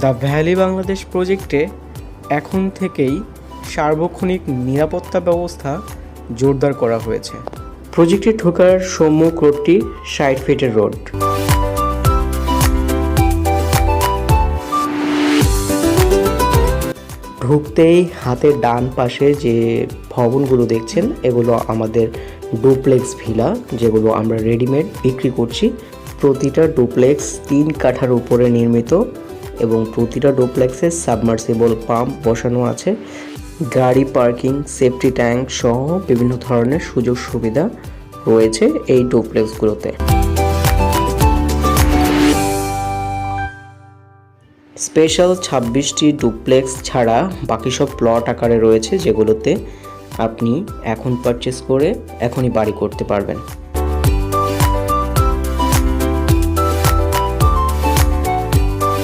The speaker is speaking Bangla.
দ্য ভ্যালি বাংলাদেশ প্রজেক্টে এখন থেকেই সার্বক্ষণিক নিরাপত্তা ব্যবস্থা জোরদার করা হয়েছে। প্রজেক্টে ঢোকার সম্মুখ রোডটি ৬০ ফিটের রোড। ঢুকতেই হাতের ডান পাশে যে ভবনগুলো দেখছেন এগুলো আমাদের ডুপ্লেক্স ভিলা, যেগুলো আমরা রেডিমেড বিক্রি করছি। প্রতিটা ডুপ্লেক্স ৩ কাঠার উপরে নির্মিত এবং প্রতিটা ডুপ্লেক্সে সাবমার্সিবল পাম্প বসানো আছে। গাড়ি পার্কিং, সেফটি ট্যাঙ্ক সহ বিভিন্ন ধরনের সুযোগ সুবিধা রয়েছে এই ডুপ্লেক্সগুলোতে। স্পেশাল ২৬টি ডুপ্লেক্স ছাড়া বাকি সব প্লট আকারে রয়েছে, যেগুলোতে আপনি এখন পারচেস করে এখনই বাড়ি করতে পারবেন।